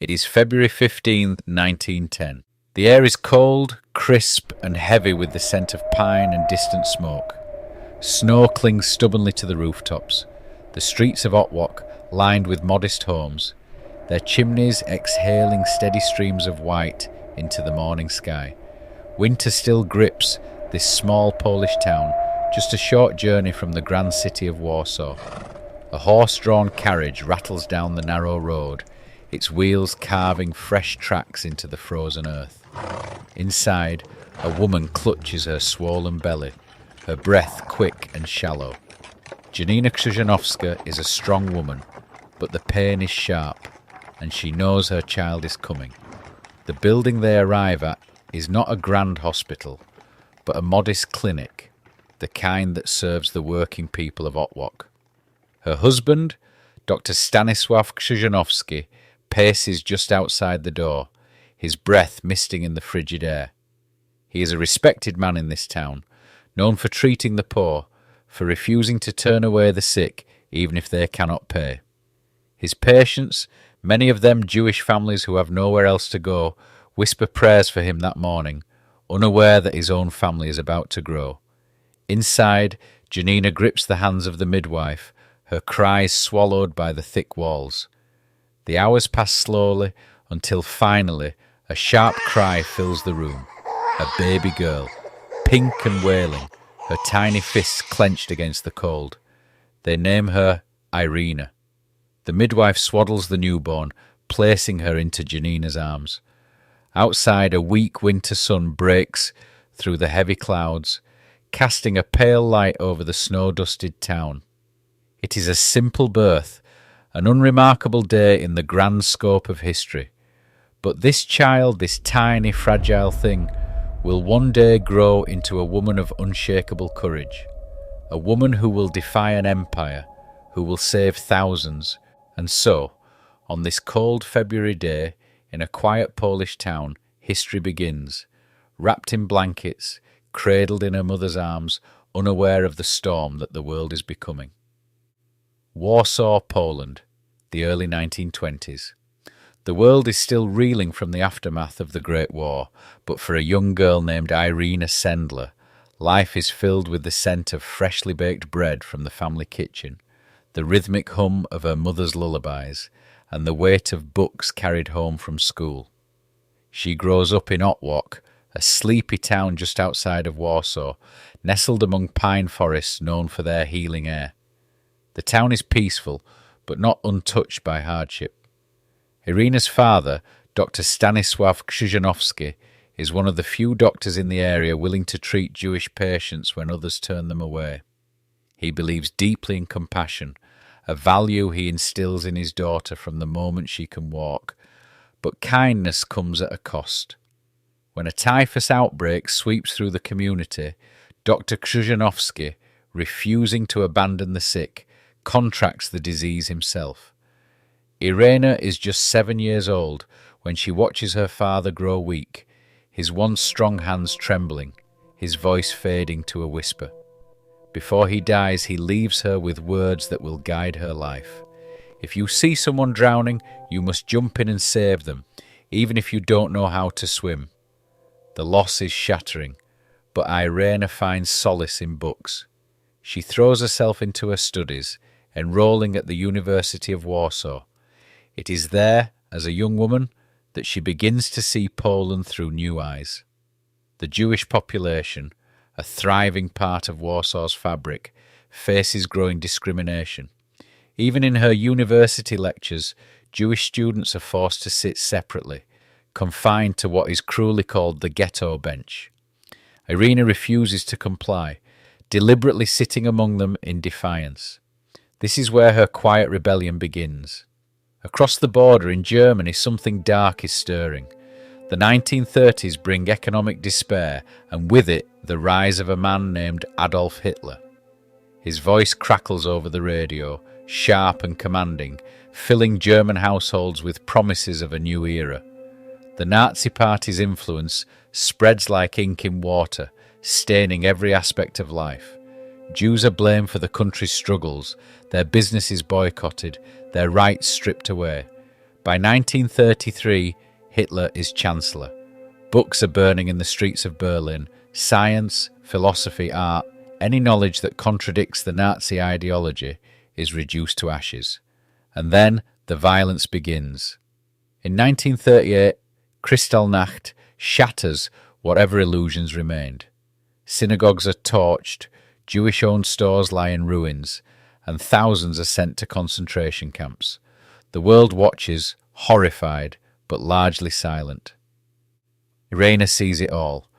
It is February 15th, 1910. The air is cold, crisp and heavy with the scent of pine and distant smoke. Snow clings stubbornly to the rooftops. The streets of Otwock lined with modest homes, their chimneys exhaling steady streams of white into the morning sky. Winter still grips this small Polish town, just a short journey from the grand city of Warsaw. A horse-drawn carriage rattles down the narrow road, its wheels carving fresh tracks into the frozen earth. Inside, a woman clutches her swollen belly, her breath quick and shallow. Janina Krzyżanowska is a strong woman, but the pain is sharp, and she knows her child is coming. The building they arrive at is not a grand hospital, but a modest clinic, the kind that serves the working people of Otwock. Her husband, Dr. Stanisław Krzyżanowski, paces just outside the door, his breath misting in the frigid air. He is a respected man in this town, known for treating the poor, for refusing to turn away the sick even if they cannot pay. His patients, many of them Jewish families who have nowhere else to go, whisper prayers for him that morning, unaware that his own family is about to grow. Inside, Janina grips the hands of the midwife, her cries swallowed by the thick walls. The hours pass slowly until finally a sharp cry fills the room. A baby girl, pink and wailing, her tiny fists clenched against the cold. They name her Irena. The midwife swaddles the newborn, placing her into Janina's arms. Outside, a weak winter sun breaks through the heavy clouds, casting a pale light over the snow-dusted town. It is a simple birth, an unremarkable day in the grand scope of history. But this child, this tiny, fragile thing, will one day grow into a woman of unshakable courage, a woman who will defy an empire, who will save thousands. And so, on this cold February day, in a quiet Polish town, history begins, wrapped in blankets, cradled in her mother's arms, unaware of the storm that the world is becoming. Warsaw, Poland, the early 1920s. The world is still reeling from the aftermath of the Great War, but for a young girl named Irena Sendler, life is filled with the scent of freshly baked bread from the family kitchen, the rhythmic hum of her mother's lullabies, and the weight of books carried home from school. She grows up in Otwock, a sleepy town just outside of Warsaw, nestled among pine forests known for their healing air. The town is peaceful, but not untouched by hardship. Irena's father, Dr. Stanisław Krzyżanowski, is one of the few doctors in the area willing to treat Jewish patients when others turn them away. He believes deeply in compassion, a value he instills in his daughter from the moment she can walk. But kindness comes at a cost. When a typhus outbreak sweeps through the community, Dr. Krzyżanowski, refusing to abandon the sick, contracts the disease himself. Irena is just 7 years old when she watches her father grow weak, his once strong hands trembling, his voice fading to a whisper. Before he dies, he leaves her with words that will guide her life. If you see someone drowning, you must jump in and save them, even if you don't know how to swim. The loss is shattering, but Irena finds solace in books. She throws herself into her studies, enrolling at the University of Warsaw. It is there, as a young woman, that she begins to see Poland through new eyes. The Jewish population, a thriving part of Warsaw's fabric, faces growing discrimination. Even in her university lectures, Jewish students are forced to sit separately, confined to what is cruelly called the ghetto bench. Irena refuses to comply, deliberately sitting among them in defiance. This is where her quiet rebellion begins. Across the border in Germany, something dark is stirring. The 1930s bring economic despair, and with it, the rise of a man named Adolf Hitler. His voice crackles over the radio, sharp and commanding, filling German households with promises of a new era. The Nazi Party's influence spreads like ink in water, staining every aspect of life. Jews are blamed for the country's struggles, their businesses boycotted, their rights stripped away. By 1933, Hitler is Chancellor. Books are burning in the streets of Berlin. Science, philosophy, art, any knowledge that contradicts the Nazi ideology is reduced to ashes. And then the violence begins. In 1938, Kristallnacht shatters whatever illusions remained. Synagogues are torched, Jewish-owned stores lie in ruins, and thousands are sent to concentration camps. The world watches, horrified, but largely silent. Irena sees it all.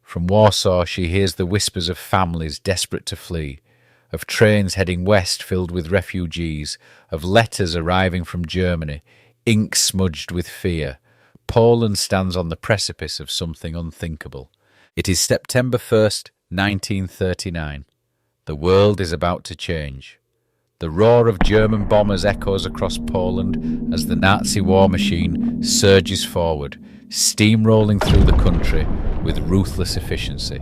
From Warsaw she hears the whispers of families desperate to flee, of trains heading west filled with refugees, of letters arriving from Germany, ink smudged with fear. Poland stands on the precipice of something unthinkable. It is September 1st, 1939. The world is about to change. The roar of German bombers echoes across Poland as the Nazi war machine surges forward, steamrolling through the country with ruthless efficiency.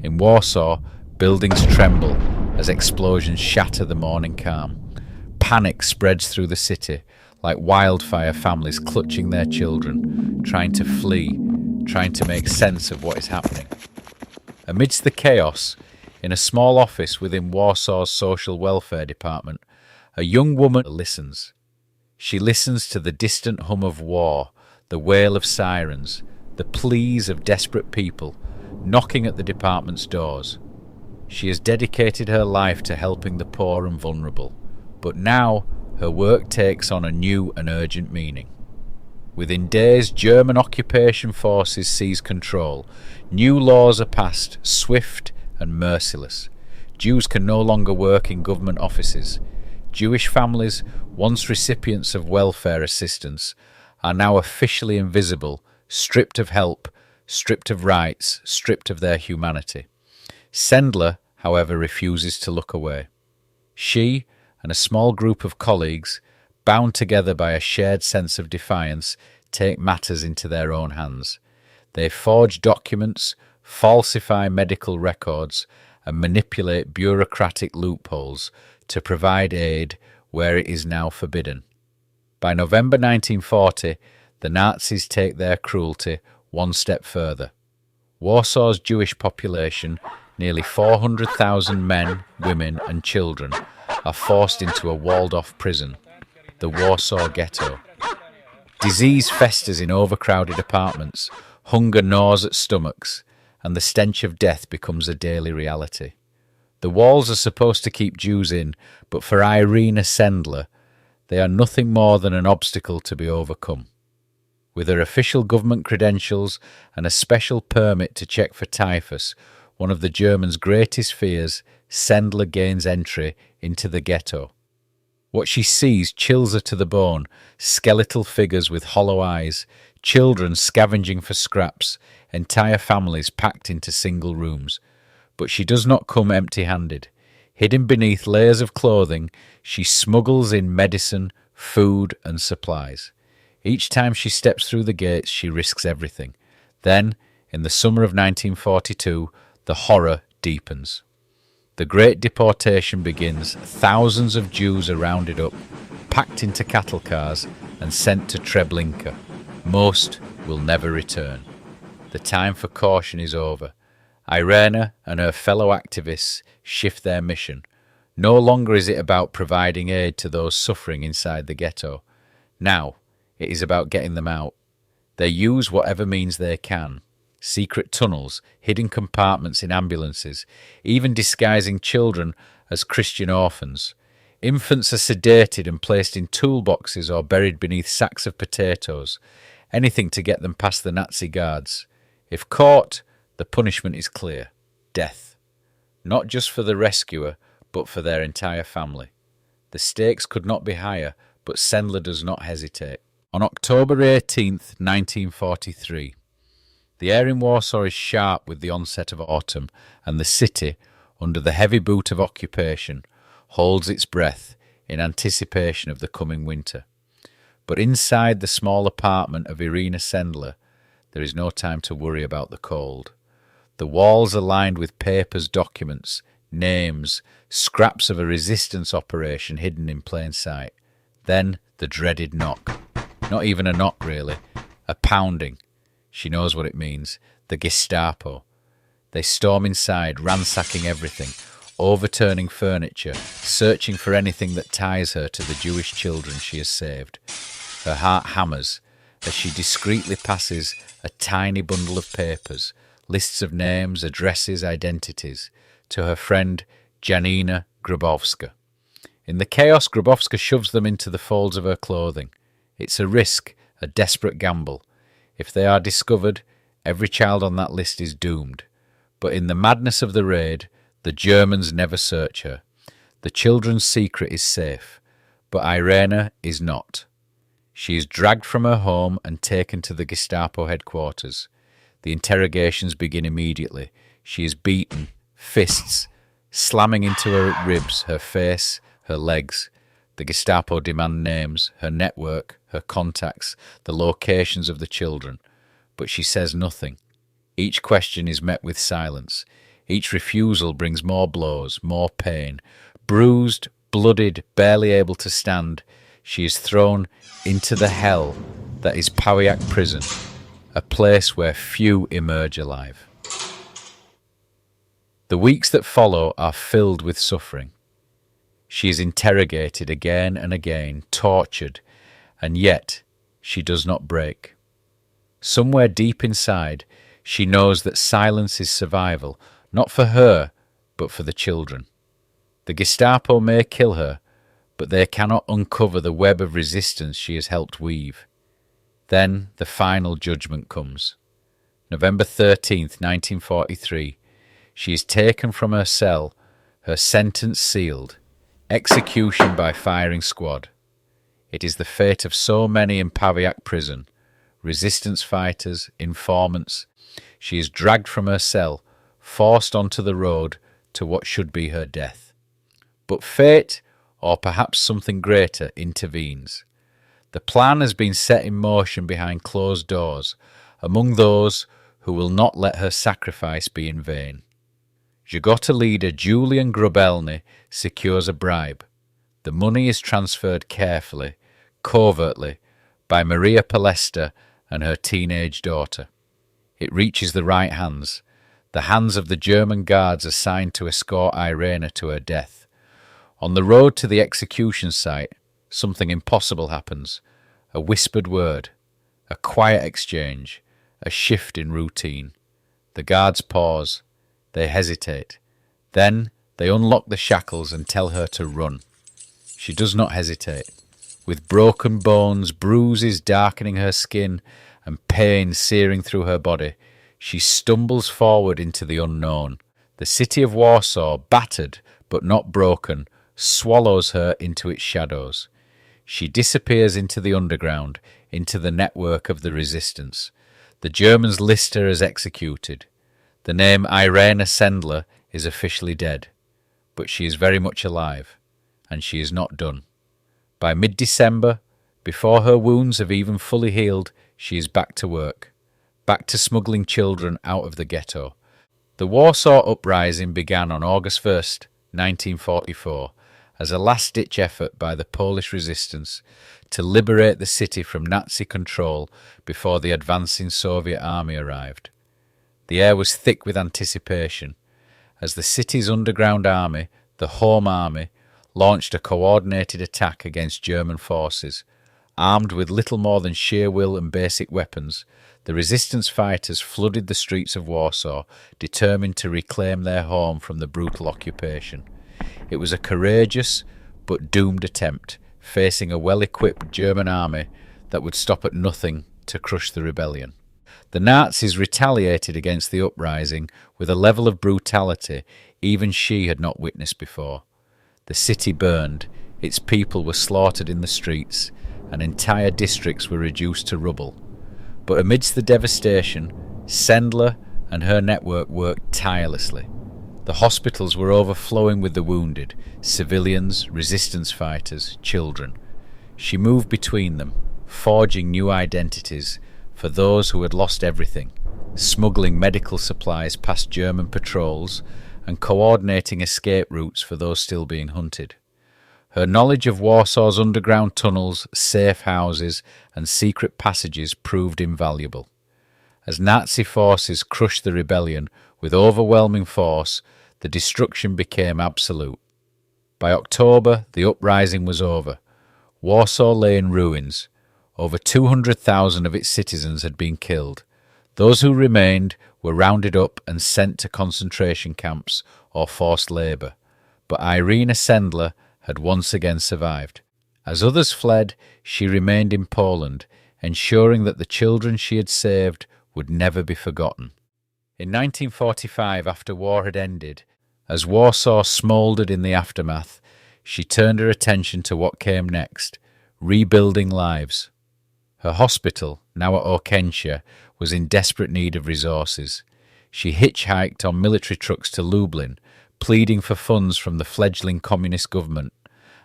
In Warsaw, buildings tremble as explosions shatter the morning calm. Panic spreads through the city, like wildfire, families clutching their children, trying to flee, trying to make sense of what is happening. Amidst the chaos, in a small office within Warsaw's social welfare department, a young woman listens. She listens to the distant hum of war, the wail of sirens, the pleas of desperate people knocking at the department's doors. She has dedicated her life to helping the poor and vulnerable, but now her work takes on a new and urgent meaning. Within days, German occupation forces seize control. New laws are passed, swift and merciless. Jews can no longer work in government offices. Jewish families, once recipients of welfare assistance, are now officially invisible, stripped of help, stripped of rights, stripped of their humanity. Sendler, however, refuses to look away. She and a small group of colleagues, bound together by a shared sense of defiance, take matters into their own hands. They forge documents, falsify medical records, and manipulate bureaucratic loopholes to provide aid where it is now forbidden. By November 1940, the Nazis take their cruelty one step further. Warsaw's Jewish population, nearly 400,000 men, women and children, are forced into a walled-off prison, the Warsaw Ghetto. Disease festers in overcrowded apartments, hunger gnaws at stomachs, and the stench of death becomes a daily reality. The walls are supposed to keep Jews in, but for Irena Sendler, they are nothing more than an obstacle to be overcome. With her official government credentials and a special permit to check for typhus, one of the Germans' greatest fears, Sendler gains entry into the ghetto. What she sees chills her to the bone: skeletal figures with hollow eyes, children scavenging for scraps, entire families packed into single rooms. But she does not come empty-handed. Hidden beneath layers of clothing, she smuggles in medicine, food and supplies. Each time she steps through the gates, she risks everything. Then, in the summer of 1942, the horror deepens. The Great Deportation begins. Thousands of Jews are rounded up, packed into cattle cars and sent to Treblinka. Most will never return. The time for caution is over. Irena and her fellow activists shift their mission. No longer is it about providing aid to those suffering inside the ghetto. Now, it is about getting them out. They use whatever means they can. Secret tunnels, hidden compartments in ambulances, even disguising children as Christian orphans. Infants are sedated and placed in toolboxes or buried beneath sacks of potatoes. Anything to get them past the Nazi guards. If caught, the punishment is clear: death. Not just for the rescuer, but for their entire family. The stakes could not be higher, but Sendler does not hesitate. On October 18th, 1943, the air in Warsaw is sharp with the onset of autumn, and the city, under the heavy boot of occupation, holds its breath in anticipation of the coming winter. But inside the small apartment of Irena Sendler, there is no time to worry about the cold. The walls are lined with papers, documents, names, scraps of a resistance operation hidden in plain sight. Then the dreaded knock. Not even a knock, really. A pounding. She knows what it means. The Gestapo. They storm inside, ransacking everything, overturning furniture, searching for anything that ties her to the Jewish children she has saved. Her heart hammers as she discreetly passes a tiny bundle of papers, lists of names, addresses, identities, to her friend Janina Grabowska. In the chaos, Grabowska shoves them into the folds of her clothing. It's a risk, a desperate gamble. If they are discovered, every child on that list is doomed. But in the madness of the raid, the Germans never search her. The children's secret is safe, but Irena is not. She is dragged from her home and taken to the Gestapo headquarters. The interrogations begin immediately. She is beaten, fists slamming into her ribs, her face, her legs. The Gestapo demand names, her network, her contacts, the locations of the children. But she says nothing. Each question is met with silence. Each refusal brings more blows, more pain. Bruised, bloodied, barely able to stand, she is thrown into the hell that is Pawiak prison, a place where few emerge alive. The weeks that follow are filled with suffering. She is interrogated again and again, tortured, and yet she does not break. Somewhere deep inside, she knows that silence is survival, not for her, but for the children. The Gestapo may kill her, but they cannot uncover the web of resistance she has helped weave. Then the final judgment comes. November 13th, 1943. She is taken from her cell, her sentence sealed. Execution by firing squad. It is the fate of so many in Pawiak prison. Resistance fighters, informants. She is dragged from her cell, forced onto the road to what should be her death. But fate, or perhaps something greater, intervenes. The plan has been set in motion behind closed doors, among those who will not let her sacrifice be in vain. Zegota leader Julian Grobelny secures a bribe. The money is transferred carefully, covertly, by Maria Palesta and her teenage daughter. It reaches the right hands, the hands of the German guards assigned to escort Irena to her death. On the road to the execution site, something impossible happens. A whispered word, a quiet exchange, a shift in routine. The guards pause. They hesitate. Then they unlock the shackles and tell her to run. She does not hesitate. With broken bones, bruises darkening her skin, and pain searing through her body, she stumbles forward into the unknown. The city of Warsaw, battered but not broken, swallows her into its shadows. She disappears into the underground, into the network of the resistance. The Germans list her as executed. The name Irena Sendler is officially dead, but she is very much alive, and she is not done. By mid-December, before her wounds have even fully healed, she is back to work, back to smuggling children out of the ghetto. The Warsaw Uprising began on August 1st, 1944, as a last-ditch effort by the Polish resistance to liberate the city from Nazi control before the advancing Soviet army arrived. The air was thick with anticipation, as the city's underground army, the Home Army, launched a coordinated attack against German forces. Armed with little more than sheer will and basic weapons, the resistance fighters flooded the streets of Warsaw, determined to reclaim their home from the brutal occupation. It was a courageous but doomed attempt, facing a well-equipped German army that would stop at nothing to crush the rebellion. The Nazis retaliated against the uprising with a level of brutality even she had not witnessed before. The city burned, its people were slaughtered in the streets, and entire districts were reduced to rubble. But amidst the devastation, Sendler and her network worked tirelessly. The hospitals were overflowing with the wounded, civilians, resistance fighters, children. She moved between them, forging new identities for those who had lost everything, smuggling medical supplies past German patrols and coordinating escape routes for those still being hunted. Her knowledge of Warsaw's underground tunnels, safe houses, and secret passages proved invaluable. As Nazi forces crushed the rebellion with overwhelming force, the destruction became absolute. By October, the uprising was over. Warsaw lay in ruins. Over 200,000 of its citizens had been killed. Those who remained were rounded up and sent to concentration camps or forced labour. But Irena Sendler had once again survived. As others fled, she remained in Poland, ensuring that the children she had saved would never be forgotten. In 1945, after war had ended, as Warsaw smouldered in the aftermath, she turned her attention to what came next, rebuilding lives. Her hospital, now at Okęcia, was in desperate need of resources. She hitchhiked on military trucks to Lublin, pleading for funds from the fledgling communist government,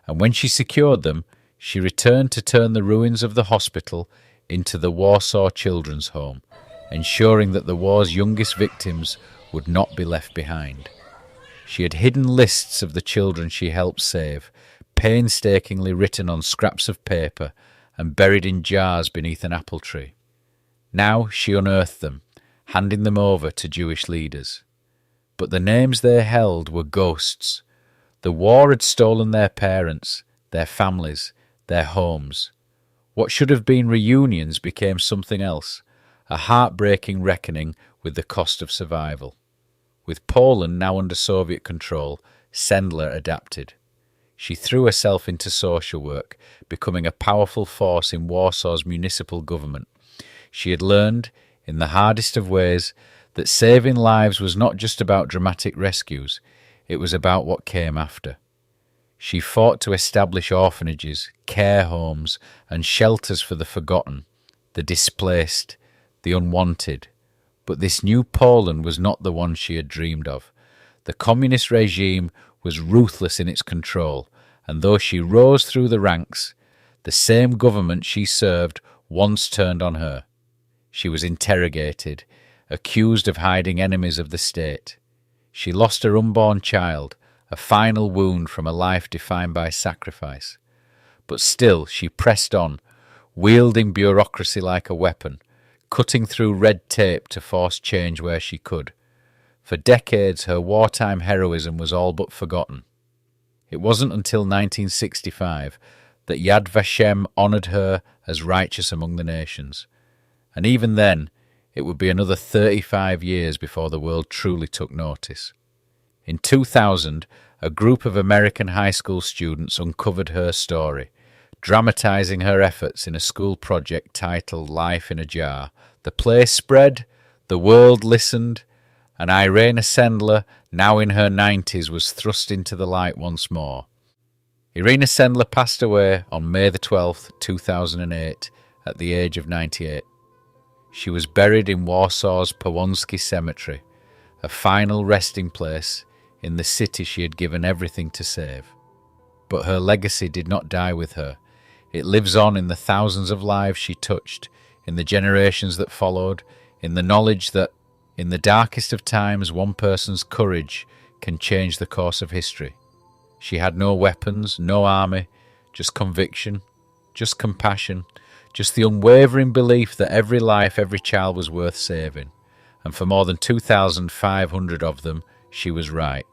and when she secured them, she returned to turn the ruins of the hospital into the Warsaw Children's Home, ensuring that the war's youngest victims would not be left behind. She had hidden lists of the children she helped save, painstakingly written on scraps of paper and buried in jars beneath an apple tree. Now she unearthed them, handing them over to Jewish leaders. But the names they held were ghosts. The war had stolen their parents, their families, their homes. What should have been reunions became something else, a heartbreaking reckoning with the cost of survival. With Poland now under Soviet control, Sendler adapted. She threw herself into social work, becoming a powerful force in Warsaw's municipal government. She had learned, in the hardest of ways, that saving lives was not just about dramatic rescues, it was about what came after. She fought to establish orphanages, care homes, and shelters for the forgotten, the displaced, the unwanted. But this new Poland was not the one she had dreamed of. The communist regime was ruthless in its control, and though she rose through the ranks, the same government she served once turned on her. She was interrogated, accused of hiding enemies of the state. She lost her unborn child, a final wound from a life defined by sacrifice. But still she pressed on, wielding bureaucracy like a weapon, cutting through red tape to force change where she could. For decades her wartime heroism was all but forgotten. It wasn't until 1965 that Yad Vashem honoured her as righteous among the nations. And even then, it would be another 35 years before the world truly took notice. In 2000, a group of American high school students uncovered her story, dramatising her efforts in a school project titled Life in a Jar. The play spread, the world listened, and Irena Sendler, now in her 90s, was thrust into the light once more. Irena Sendler passed away on May the 12th, 2008, at the age of 98. She was buried in Warsaw's Powązki Cemetery, a final resting place in the city she had given everything to save. But her legacy did not die with her. It lives on in the thousands of lives she touched, in the generations that followed, in the knowledge that, in the darkest of times, one person's courage can change the course of history. She had no weapons, no army, just conviction, just compassion, just the unwavering belief that every life, every child was worth saving. And for more than 2,500 of them, she was right.